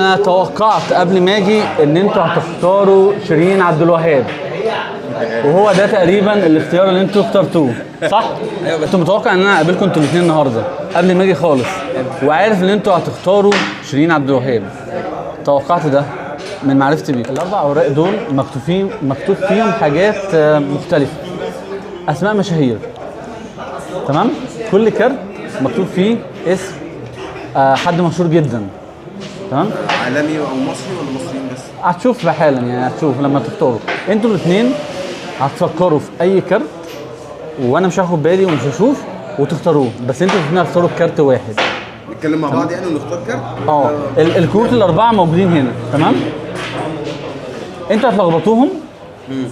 انا توقعت قبل ما اجي ان انتوا هتختاروا شيرين عبد الوهاب، وهو ده تقريبا الاختيار اللي انتوا اخترتوه، صح؟ ايوه. بس كنت متوقع ان انا اقابلكم انتوا الاثنين النهارده قبل ما اجي خالص، وعارف ان انتوا هتختاروا شيرين عبد الوهاب. توقعت ده من معرفتي بيك. الاربع اوراق دول مكتوب فيهم حاجات مختلفه، اسماء مشاهير، تمام؟ كل كارت مكتوب فيه اسم حد مشهور جدا، تمام؟ عالمي او مصري ولا مصريين بس؟ هتشوف حالا، يعني هتشوف لما تختاروا انتوا الاثنين هتفكروا في اي كارت، وانا مش هاخد بالي ومش هشوف وتختاروه، بس انتوا الاثنين هتختاروا كارت واحد. نتكلم مع بعض يعني ونختار كارت؟ الكروت الاربعه موجودين هنا، تمام؟ انتوا هتلخبطوهم،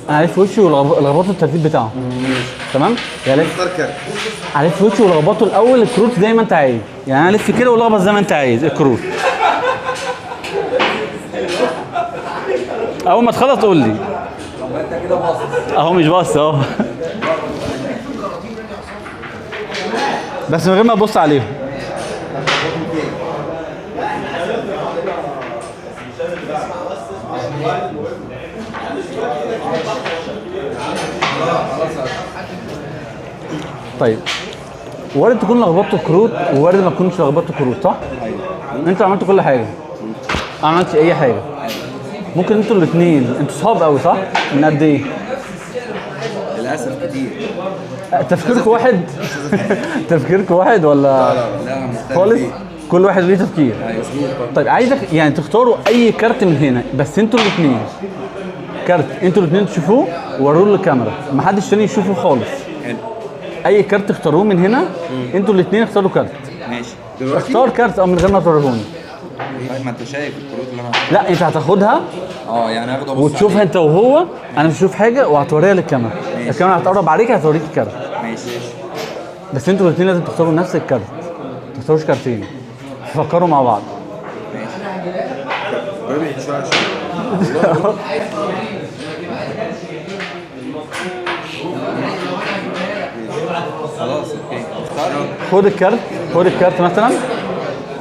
انا عارف وشي ولخبطوا الترتيب بتاعهم، تمام؟ يعني نختار كارت، عارف وشي ولخبطوا الاول الكروت زي ما انت عايز، يعني انا الف كده ولخبط زي ما انت عايز الكروت. اول ما تخلص قول لي. انت كده باصص اهو مش باص اهو. بس من غير ما تبص عليهم. طيب وارد تكون لخبطتوا كروت ووارد ما تكونش لخبطتوا كروت، صح؟ ايوه. انتوا عملتوا كل حاجه، ما عملتش اي حاجه. ممكن انتوا الاثنين انتوا صحاب قوي، صح؟ من قد ايه؟ للاسف كتير. تفكيركم واحد؟ تفكيركم واحد ولا؟ لا خالص؟ كل واحد ليه تفكير. ايوه. طيب عايزك يعني تختاروا اي كارت من هنا، بس انتوا الاثنين كارت انتوا الاثنين تشوفوه وروه للكاميرا، ما حدش تاني يشوفه خالص. حلو. اي كارت اختاروه من هنا، انتوا الاثنين اختاروا كارت. ماشي. دلوقتي اختار كارت من غير ما توريهوني. ما انت شايف الكروت اللي انا لا انت هتاخدها يعني هاخد ابص وتشوفها انت وهو، انا مش هشوف حاجه، وهتوريها للكاميرا. ماشي. الكاميرا هتقرب عليك هتوريك الكارت، ماشي. بس انتوا الاثنين لازم تختاروا نفس الكارت، ما تختاروش كارتين، تفكروا مع بعض. ماشي. شويه خلاص اوكي. خد الكارت مثلا،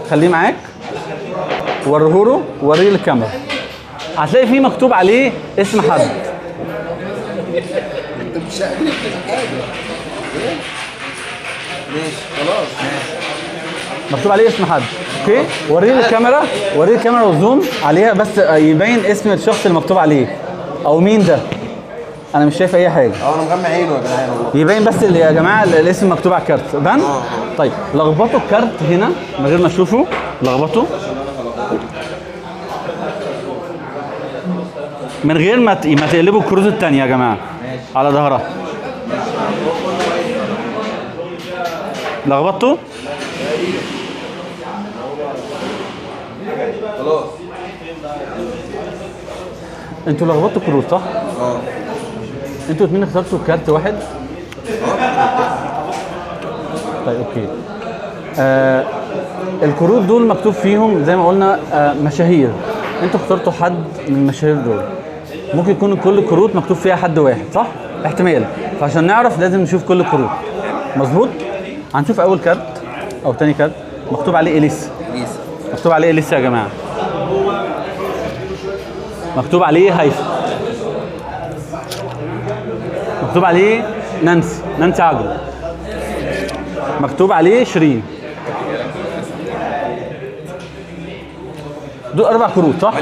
خليه معاك، وريهوله، وريه للكاميرا. هتلاقي فيه مكتوب عليه اسم حد. انت مش قادر حاجه. ماشي خلاص. ماشي. مكتوب عليه اسم حد، اوكي؟ وريه للكاميرا، وريه الكاميرا وزوم عليها بس يبين اسم الشخص اللي مكتوب عليه، او مين ده. انا مش شايف اي حاجه. انا مغمى عينه يا جدعان والله. يبين بس يا جماعه الاسم مكتوب على الكارت، بان؟ طيب لخبطوا الكارت هنا من غير ما تشوفوا، لخبطوا من غير ما تقلبوا الكروت الثانيه يا جماعه على ظهرها. لخبطوا؟ خلاص. انتوا لخبطتوا كروت، صح؟ انتوا الاثنين اخترتوا كارت واحد؟ طيب اوكي. الكروت دول مكتوب فيهم زي ما قلنا مشاهير، انتوا اخترتوا حد من المشاهير دول. ممكن يكون كل الكروت مكتوب فيها حد واحد، صح؟ احتمال، فعشان نعرف لازم نشوف كل الكروت. مظبوط؟ هنشوف اول كارت او تاني كارت مكتوب عليه اليسا. مكتوب عليه اليسا يا جماعه. مكتوب عليه هيفا. مكتوب عليه نانسي عجل. مكتوب عليه شيرين. دول 4 كروت، صح؟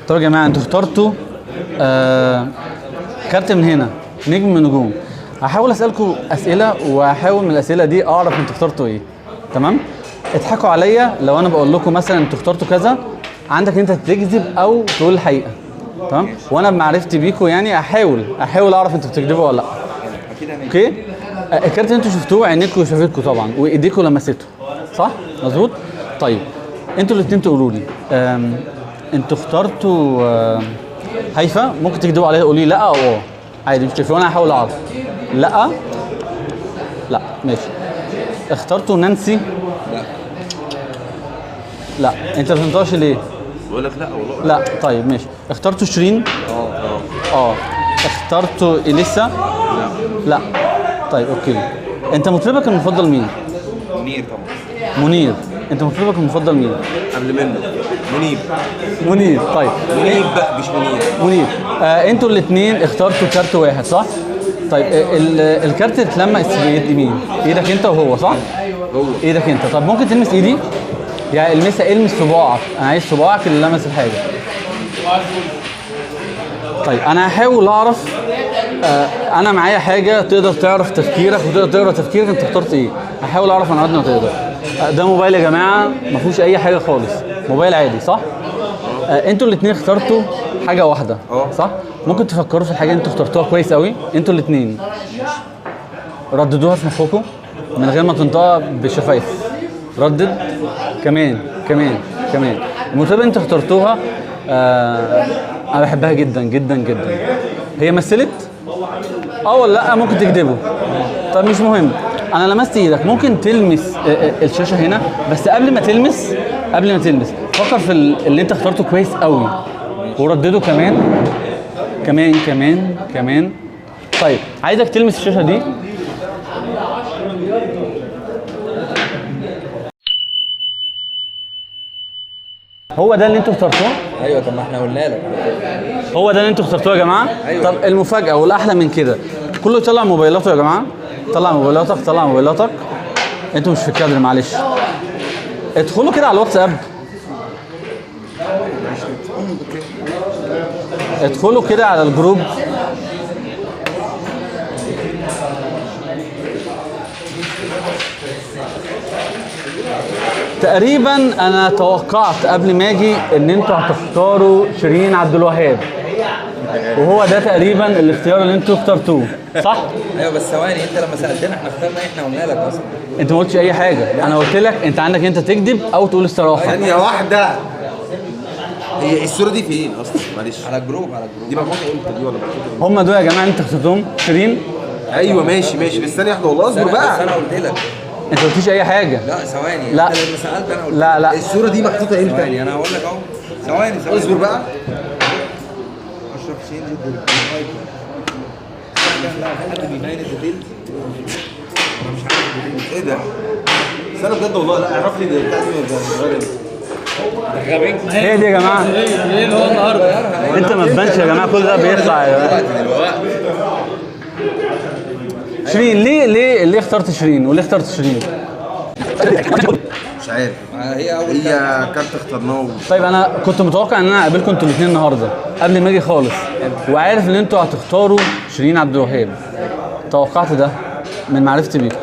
طب يا جماعه انتوا اخترتوا كارت من هنا، نجم من النجوم. هحاول اسالكم اسئله، وهحاول من الاسئله دي اعرف انتوا اخترتوا ايه، تمام؟ اضحكوا عليا لو انا بقول لكم مثلا انتوا اخترتوا كذا، عندك انت تكذب او تقول الحقيقه، تمام؟ وانا بمعرفتي بيكم يعني احاول اعرف انتوا بتكذبوا ولا لا. اكيد. اوكي؟ الكارت اللي انتوا شفتوه عينيكم شافتكم طبعا، وايديكم لمسته، صح؟ مظبوط؟ طيب انتوا الاثنين تقولوا لي انتوا اخترتوا هيفا. ممكن تكذبوا عليها تقولوا لي لا او عادي، مش تفرق، وانا هحاول اعرف. لا ماشي. اخترتوا نانسي؟ لا انت ما فهمتهاش ليه؟ بقول لك لا والله. لا طيب ماشي. اخترتوا شيرين؟ اخترتوا اليسا؟ لا طيب اوكي. انت مطربك المفضل مين؟ منير طبعا. منير. انت مطلوبك المفضل مين؟ قبل منه منيب. منير. طيب منيب بقى مش منيب. منير. انتوا الاثنين اخترتوا كارت واحد صح؟ طيب الكارت اتلمس في ايد مين؟ ايدك انت وهو صح؟ هو ايدك انت. طب ممكن تلمس ايدي؟ يعني المس صباعك، انا عايز صباعك اللي لمس الحاجه. طيب انا هحاول اعرف انا معايا حاجه تقدر تعرف تفكيرك وتقدر تقرا تفكيرك انت اخترت ايه. هحاول اعرف انا قد ما تقدر. ده موبايل يا جماعه ما فيهوش اي حاجه خالص، موبايل عادي صح؟ انتوا الاثنين اخترتوا حاجه واحده صح؟ ممكن تفكروا في الحاجه اللي انتوا اخترتوها كويس قوي. انتوا الاثنين رددوها في مخكم من غير ما تنطقها بالشفايف. ردد كمان كمان كمان. المطربه اللي انتوا اخترتوها انا بحبها جدا جدا جدا. هي مثلت ولا لا؟ ممكن تكذبوا. طب مش مهم، انا لمست ايدك. ممكن تلمس الشاشه هنا، بس قبل ما تلمس فكر في اللي انت اخترته كويس قوي وردده كمان كمان كمان كمان. طيب عايزك تلمس الشاشه دي. هو ده اللي انتوا اخترتوه؟ ايوه طب ما احنا قلنا لك. هو ده اللي انتوا اخترتوه يا جماعه؟ أيوة. طب المفاجاه والاحلى من كده، كله يطلع موبايلاته يا جماعه. طلع موبايلاتك. انتوا مش في الكادر معلش. ادخلوا كده على الواتساب. ادخلوا كده على الجروب. تقريبا انا توقعت قبل ما اجي ان انتوا هتختاروا شيرين عبد الوهاب، وهو ده تقريبا الاختيار اللي انتوا اخترتوه صح؟ ايوه بس ثواني، انت لما سالتنا احنا اخترنا ايه؟ احنا قلنا لك اصلا. انت ما قلتش اي حاجه. انا قلت لك انت عندك انت تكذب او تقول الصراحه. ثانية واحدة. هي الصورة دي فين أصلا؟ معلش. على الجروب دي مبعوثة امتى دي ولا مبعوثة امتى؟ هم دول يا جماعه انت اخترتهم شيرين؟ أيوه ماشي بس ثانية واحدة والله اصبر بس بقى. انا قلت لك. انت ما قلتش اي حاجه. لا ثواني، لا. انت لما سالت انا قلت لا الصورة دي محطوطة امتى؟ ثواني انا هقول لك اهو. ثواني اصبر بقى. اشرف حسين ضد الايكون. كان لو حد بيبين الديتيلز انا مش عارف الديتيلز. ايه ده؟ استنى بجد والله لا اعرف لي ده بتاع دي ولا هي دي يا جماعه. ايه هو النهارده؟ انت ما تبانش يا جماعه، كل ده بيطلع يا جماعه. شيرين ليه اخترت شيرين وليه اخترت شيرين؟ مش عارف. هي اول هي كارت اخترناه. طيب انا كنت متوقع ان انا اقابلكم انتوا الاثنين النهارده قبل ما اجي خالص، وعارف ان انتوا هتختاروا شيرين عبد الوهاب. توقعت ده من معرفتي بيكم.